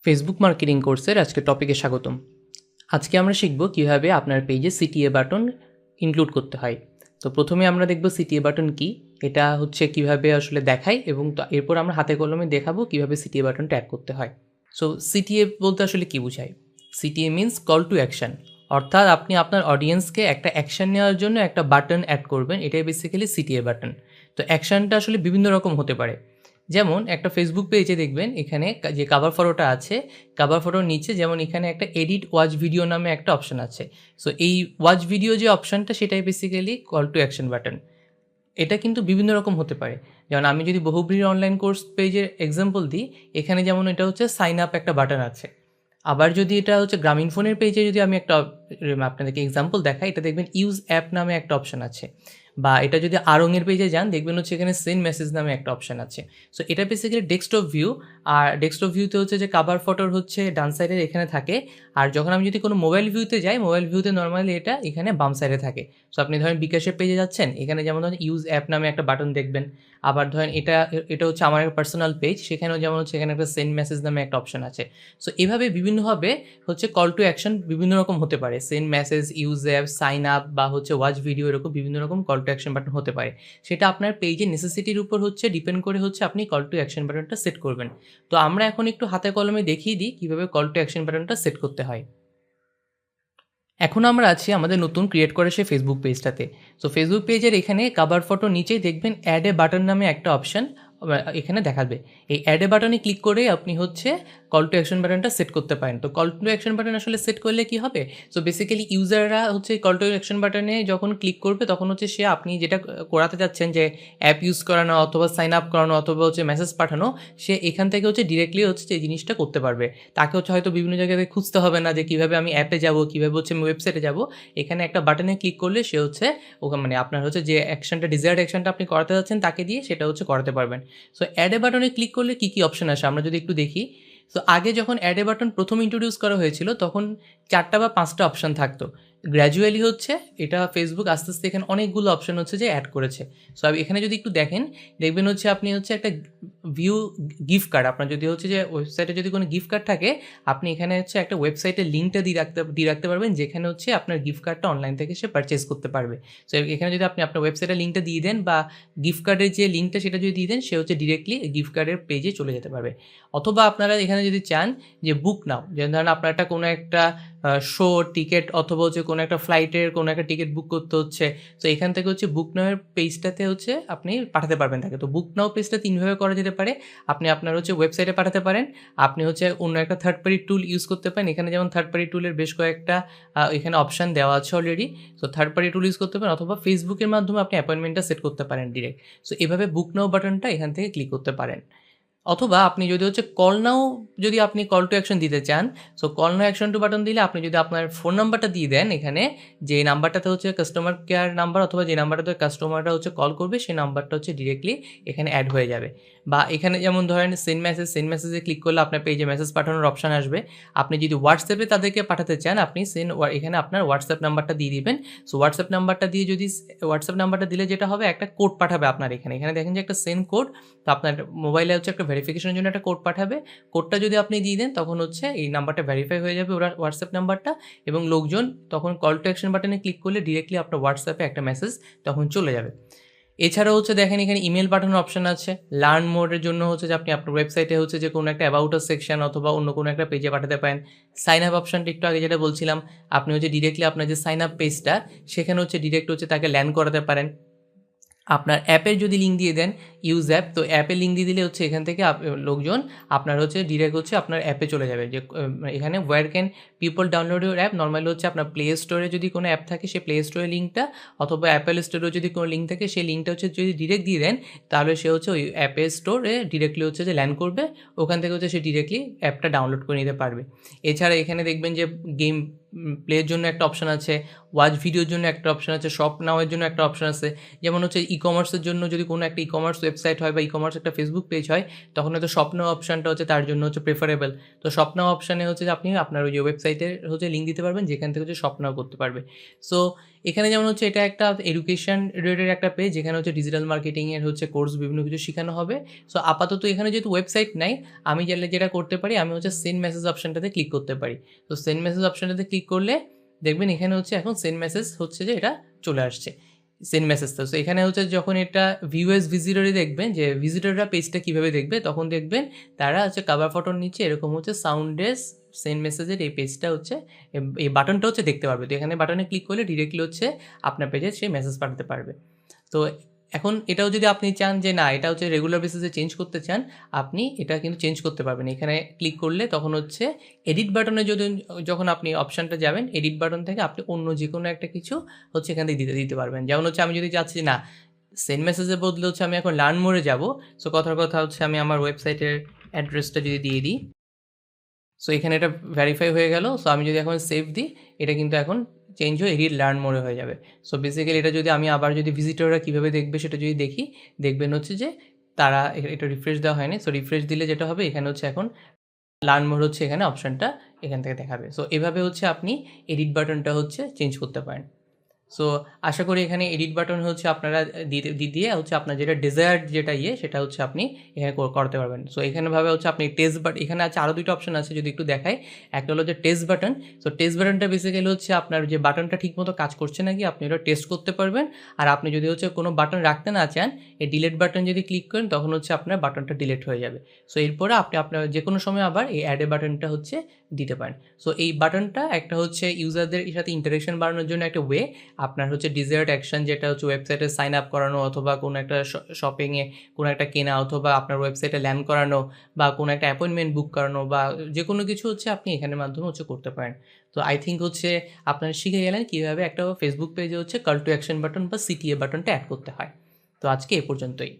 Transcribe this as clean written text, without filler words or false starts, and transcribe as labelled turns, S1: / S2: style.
S1: Facebook marketing কোর্সের আজকের টপিকে স্বাগতম। আজকে আমরা শিখব কিভাবে আপনার পেজে সিটিএ বাটন ইনক্লুড করতে হয়। তো প্রথমে আমরা দেখব সিটিএ বাটন কি, এটা হচ্ছে কিভাবে আসলে দেখায়, এবং এরপর আমরা হাতে কলমে দেখাবো কিভাবে সিটিএ বাটনটা অ্যাড করতে হয়। সো সিটিএ বলতে আসলে কি বোঝায়? CTA means call to action, অর্থাৎ আপনি আপনার অডিয়েন্সকে একটা অ্যাকশন নেওয়ার জন্য একটা বাটন অ্যাড করবেন, এটাই বেসিক্যালি সিটিএ বাটন। তো অ্যাকশনটা আসলে বিভিন্ন রকম হতে পারে। যেমন একটা ফেসবুক পেজে দেখবেন এখানে যে কাভার ফটোটা আছে, কাভার ফটোর নিচে যেমন এখানে একটা এডিট ওয়াচ ভিডিও নামে একটা অপশন আছে। সো এই ওয়াচ ভিডিও যে অপশনটা সেটাই basically call to action button. এটা কিন্তু বিভিন্ন রকম হতে পারে। যেমন আমি যদি বহুব্রীহির অনলাইন কোর্স পেজের এক্সাম্পল দিই, এখানে যেমন এটা হচ্ছে সাইন আপ একটা বাটন আছে। আবার যদি এটা হচ্ছে গ্রামীণ ফোনের পেজে যদি আমি একটা আপনাদেরকে এক্সাম্পল দেখাই, এটা দেখবেন ইউজ অ্যাপ নামে একটা অপশন আছে। বা এটা যদি আড়ংয়ের পেজে যান দেখবেন হচ্ছে এখানে সেন্ড মেসেজ নামে একটা অপশন আছে। সো এটা বেসিক্যালি ডেস্কটপ ভিউ। আর ডেস্কটপ ভিউতে হচ্ছে যে কাভার ফটোর হচ্ছে ডান সাইডের এখানে থাকে। আর যখন আমি যদি কোনো মোবাইল ভিউতে যাই, মোবাইল ভিউতে নর্মালি এটা এখানে বাম সাইডে থাকে। সো আপনি ধরেন বিকাশের পেজে যাচ্ছেন, এখানে যেমন ধরেন ইউজ অ্যাপ নামে একটা বাটন দেখবেন। আবার ধরেন এটা হচ্ছে আমার একটা পার্সোনাল পেজ, সেখানেও যেমন হচ্ছে এখানে একটা সেন্ড মেসেজ নামে একটা অপশন আছে। সো এভাবে বিভিন্নভাবে হচ্ছে কল টু অ্যাকশন বিভিন্ন রকম হতে পারে। Send message, use app, sign up বা হচ্ছে ওয়াচ ভিডিও, এরকম বিভিন্ন রকম কল টু অ্যাকশন বাটন হতে পারে। সেটা আপনার পেজের নেসেসিটির উপর হচ্ছে ডিপেন্ড করে হচ্ছে আপনি কল টু অ্যাকশন বাটনটা সেট করবেন। তো আমরা এখন একটু হাতে কলমে দেখিয়ে দিই কীভাবে কল টু অ্যাকশন বাটনটা সেট করতে হয়। এখন আমরা আছি আমাদের নতুন ক্রিয়েট করে সেই ফেসবুক পেজটাতে। সো ফেসবুক পেজের এখানে কাভার ফটো নিচেই দেখবেন অ্যাড এ বাটন নামে একটা অপশন এখানে দেখাবে। এই অ্যাড এ বাটনে ক্লিক করেই আপনি হচ্ছে কল টু অ্যাকশন বাটনটা সেট করতে পারেন। তো কল টু অ্যাকশন বাটন আসলে সেট করলে কি হবে? সো বেসিক্যালি ইউজাররা হচ্ছে কল টু অ্যাকশন বাটনে যখন ক্লিক করবে তখন হচ্ছে সে আপনি যেটা করাতে যাচ্ছেন, যে অ্যাপ ইউজ করানো অথবা সাইন আপ করানো অথবা হচ্ছে মেসেজ পাঠানো, সে এখান থেকে হচ্ছে ডিরেক্টলি হচ্ছে এই জিনিসটা করতে পারবে। তাকে হচ্ছে হয়তো বিভিন্ন জায়গায় খুঁজতে হবে না যে কীভাবে আমি অ্যাপে যাব, কীভাবে হচ্ছে আমি ওয়েবসাইটে যাব। এখানে একটা বাটনে ক্লিক করলে সে হচ্ছে ওখানে মানে আপনার হচ্ছে যে অ্যাকশনটা, ডিজায়ার্ড অ্যাকশনটা আপনি করাতে যাচ্ছেন তাকে দিয়ে সেটা হচ্ছে করাতে পারবেন। সো অ্যাড এ বাটনে ক্লিক করলে কী কী অপশন আসে আমরা যদি একটু দেখি। সো আগে যখন অ্যাড এ বাটন প্রথম ইন্ট্রোডিউস করা হয়েছিল তখন 4টা বা 5টা অপশন থাকতো। গ্র্যাজুয়ালি হচ্ছে এটা ফেসবুক আস্তে আস্তে এখানে অনেকগুলো অপশন হচ্ছে যে অ্যাড করেছে। সো এখানে যদি একটু দেখেন দেখবেন হচ্ছে আপনি হচ্ছে একটা ভিউ গিফট কার্ড, আপনার যদি হচ্ছে যে ওয়েবসাইটে যদি কোনো গিফট কার্ড থাকে, আপনি এখানে হচ্ছে একটা ওয়েবসাইটের লিঙ্কটা দিয়ে রাখতে পারবেন, যেখানে হচ্ছে আপনার গিফট কার্ডটা অনলাইন থেকে সে পারচেস করতে পারবে। সো এখানে যদি আপনি আপনার ওয়েবসাইটের লিঙ্কটা দিয়ে দেন বা গিফট কার্ডের যে লিঙ্কটা সেটা যদি দিয়ে দেন, সে হচ্ছে ডিরেক্টলি গিফট কার্ডের পেজে চলে যেতে পারবে। অথবা আপনারা এখানে যদি চান যে বুক নাও, যেমন ধরেন আপনার একটা কোনো একটা শো টিকিট অথবা হচ্ছে কোনো একটা ফ্লাইটের কোনো একটা টিকিট বুক করতে হচ্ছে, তো এখান থেকে হচ্ছে বুক নাওয়ের পেজটাতে হচ্ছে আপনি পাঠাতে পারবেন তাকে। তো বুক নাও পেজটা 3ভাবে করা যেতে পারে। আপনি আপনার হচ্ছে ওয়েবসাইটে পাঠাতে পারেন, আপনি হচ্ছে অন্য একটা থার্ড পার্টি টুল ইউজ করতে পারেন। এখানে যেমন থার্ড পার্টি টুলের বেশ কয়েকটা এখানে অপশান দেওয়া আছে অলরেডি। সো থার্ড পার্টি টুল ইউজ করতে পারেন, অথবা ফেসবুকের মাধ্যমে আপনি অ্যাপয়েন্টমেন্টটা সেট করতে পারেন ডিরেক্ট। সো এভাবে বুক নাও বাটনটা এখান থেকে ক্লিক করতে পারেন। অথবা আপনি যদি হচ্ছে কল নাও, যদি আপনি কল টু অ্যাকশন দিতে চান, so call now action to button দিলে আপনি যদি আপনার ফোন নাম্বারটা দিয়ে দেন, এখানে যে নাম্বারটাতে হচ্ছে কাস্টমার কেয়ার নাম্বার অথবা যে নাম্বারটাতে কাস্টমাররা হচ্ছে কল করবে সেই নাম্বারটা হচ্ছে ডিরেক্টলি এখানে অ্যাড হয়ে যাবে। বা এখানে যেমন ধরেন সেন্ড মেসেজে ক্লিক করলে আপনার পেজে মেসেজ পাঠানোর অপশান আসবে। আপনি যদি হোয়াটসঅ্যাপে তাদেরকে পাঠাতে চান, আপনি এখানে আপনার হোয়াটসঅ্যাপ নাম্বারটা দিয়ে দিবেন। সো হোয়াটসঅ্যাপ নাম্বারটা দিয়ে যদি হোয়াটসঅ্যাপ নাম্বারটা দিলে যেটা হবে, একটা কোড পাঠাবে আপনার এখানে দেখেন যে একটা সেন্ড কোড। তো আপনার মোবাইলে হচ্ছে একটা ভেরিফিকেশনের জন্য একটা কোড পাঠাবে। কোডটা যদি আপনি দিয়ে দেন তখন হচ্ছে এই নাম্বারটা ভেরিফাই হয়ে যাবে, ওরা হোয়াটসঅ্যাপ নাম্বারটা, এবং লোকজন তখন কল টু অ্যাকশন বাটনে ক্লিক করলে ডিরেক্টলি আপনার হোয়াটসঅ্যাপে একটা মেসেজ তখন চলে যাবে। এছাড়াও হচ্ছে দেখেন এখানে ইমেল পাঠানোর অপশন আছে। লার্ন মোডের জন্য হচ্ছে যে আপনি আপনার ওয়েবসাইটে হচ্ছে যে কোনো একটা অ্যাবাউট আস সেকশন অথবা অন্য কোনো একটা পেজে পাঠাতে পারেন। সাইন আপ অপশনটা একটু আগে যেটা বলছিলাম, আপনি হচ্ছে ডিরেক্টলি আপনার যে সাইন আপ পেজটা সেখানে হচ্ছে ডিরেক্ট হচ্ছে তাকে ল্যান্ড করাতে পারেন। আপনার অ্যাপের যদি লিঙ্ক দিয়ে দেন, ইউজ অ্যাপ, তো অ্যাপের লিঙ্ক দিয়ে দিলে হচ্ছে এখান থেকে লোকজন আপনার হচ্ছে ডিরেক্ট হচ্ছে আপনার অ্যাপে চলে যাবে। যে এখানে where can people download your app, normally হচ্ছে আপনার প্লে স্টোরে যদি কোনো অ্যাপ থাকে সেই প্লে স্টোরের লিঙ্কটা, অথবা অ্যাপেল স্টোরেও যদি কোনো লিঙ্ক থাকে সেই লিঙ্কটা হচ্ছে যদি ডিরেক্ট দিয়ে দেন, তাহলে সে হচ্ছে ওই অ্যাপের স্টোরে ডিরেক্টলি হচ্ছে যে ল্যান্ড করবে, ওখান থেকে হচ্ছে সে ডিরেক্টলি অ্যাপটা ডাউনলোড করে নিতে পারবে। এছাড়া এখানে দেখবেন যে গেম প্লের জন্য একটা অপশান আছে, ওয়াচ ভিডিওর জন্য একটা অপশান আছে, শপ নাওয়ের জন্য একটা অপশান আছে। যেমন হচ্ছে ই কমার্সের জন্য যদি কোনো একটা ই কমার্স ওয়েবসাইট হয় বা ই কমার্স একটা ফেসবুক পেজ হয়, তখন হয়তো শপ নাও অপশানটা হচ্ছে তার জন্য হচ্ছে প্রেফারেবল। তো শপ নাও অপশানে হচ্ছে যে আপনি আপনার ওই যে ওয়েবসাইটের হচ্ছে লিঙ্ক দিতে পারবেন, যেখান থেকে হচ্ছে শপ নাও করতে পারবে। সো এখানে যেমন হচ্ছে এটা একটা এডুকেশন রিলেটেড একটা পেজ, যেখানে হচ্ছে ডিজিটাল মার্কেটিংয়ের হচ্ছে কোর্স বিভিন্ন কিছু শেখানো হবে। সো আপাতত এখানে যেহেতু ওয়েবসাইট নাই, আমি যেটা করতে পারি, আমি হচ্ছে সেন্ড মেসেজ অপশানটাতে ক্লিক করতে পারি। তো সেন্ড মেসেজ অপশানটাতে ক্লিক করলে দেখবেন এখানে হচ্ছে এখন সেন্ড মেসেজ হচ্ছে যে এটা চলে আসছে, সেন্ড মেসেজটা। সো এখানে হচ্ছে যখন এটা ভিউ এজ ভিজিটরে দেখবেন যে ভিজিটররা পেজটা কীভাবে দেখবে, তখন দেখবেন তারা হচ্ছে কভার ফটোর নিচে এরকম হচ্ছে সাউন্ডেস সেন্ড মেসেজের এই পেজটা হচ্ছে এই বাটনটা হচ্ছে দেখতে পারবে। তো এখানে বাটনে ক্লিক করলে ডিরেক্টলি হচ্ছে আপনার পেজে সে মেসেজ পাঠাতে পারবে। তো এখন এটাও যদি আপনি চান যে না এটা হচ্ছে রেগুলার বেসিসে চেঞ্জ করতে চান, আপনি এটা কিন্তু চেঞ্জ করতে পারবেন। এখানে ক্লিক করলে তখন হচ্ছে এডিট বাটনে যখন আপনি অপশানটা যাবেন, এডিট বাটন থেকে আপনি অন্য যে কোনো একটা কিছু হচ্ছে এখান থেকে দিতে পারবেন। যেমন হচ্ছে আমি যদি চাচ্ছি না সেন্ড মেসেজের বদলে হচ্ছে আমি এখন লার্ন মোডে যাব, সো কথার কথা হচ্ছে আমি আমার ওয়েবসাইটের অ্যাড্রেসটা যদি দিয়ে দিই, সো এখানে এটা ভেরিফাই হয়ে গেল। সো আমি যদি এখন সেভ দিই, এটা কিন্তু এখন চেঞ্জ হয়ে এডিট লার্ন মোডে হয়ে যাবে। সো বেসিক্যালি এটা যদি আমি আবার যদি ভিজিটররা কীভাবে দেখবে সেটা যদি দেখি, দেখবেন হচ্ছে যে তারা এটা রিফ্রেশ দেওয়া হয়নি। সো রিফ্রেশ দিলে যেটা হবে, এখানে হচ্ছে এখন লার্ন মোড হচ্ছে এখানে অপশানটা এখান থেকে দেখাবে। সো এভাবে হচ্ছে আপনি এডিট বাটনটা হচ্ছে চেঞ্জ করতে পারেন। সো আশা করি এখানে এডিট বাটন হচ্ছে আপনারা দিয়ে হচ্ছে আপনার যেটা ডিজায়ার্ড যেটা সেটা হচ্ছে আপনি এখানে করতে পারবেন। সো এখানেভাবে হচ্ছে আপনি টেস্ট বাটন, এখানে আছে আরও দুটো অপশন আছে যদি একটু দেখাই। একটা হলো যে টেস্ট বাটন। সো টেস্ট বাটনটা বেসিক্যালি হচ্ছে আপনার যে বাটনটা ঠিকমতো কাজ করছে নাকি আপনি ওটা টেস্ট করতে পারবেন। আর আপনি যদি হচ্ছে কোনো বাটন রাখতে না চান, এই ডিলিট বাটন যদি ক্লিক করেন তখন হচ্ছে আপনার বাটনটা ডিলিট হয়ে যাবে। সো এরপরে আপনি আপনার যে কোনো সময় আবার এই অ্যাড এ বাটনটা হচ্ছে দিতে পারেন। সো এই বাটনটা একটা হচ্ছে ইউজারদের সাথে ইন্টারেকশন বাড়ানোর জন্য একটা ওয়ে। আপনার হচ্ছে ডিজায়ার্ড অ্যাকশন যেটা হচ্ছে ওয়েবসাইটে সাইন আপ করানো, অথবা কোনো একটা শপিংয়ে কোনো একটা কেনা, অথবা আপনার ওয়েবসাইটে ল্যান্ড করানো, বা কোনো একটা অ্যাপয়েন্টমেন্ট বুক করানো, বা যে কোনো কিছু হচ্ছে আপনি এখানের মাধ্যমে হচ্ছে করতে পারেন। তো আই থিঙ্ক হচ্ছে আপনারা শিখে গেলেন কীভাবে একটা ফেসবুক পেজে হচ্ছে কল টু অ্যাকশন বাটন বা সিটিএ বাটনটা অ্যাড করতে হয়। তো আজকে এ পর্যন্তই।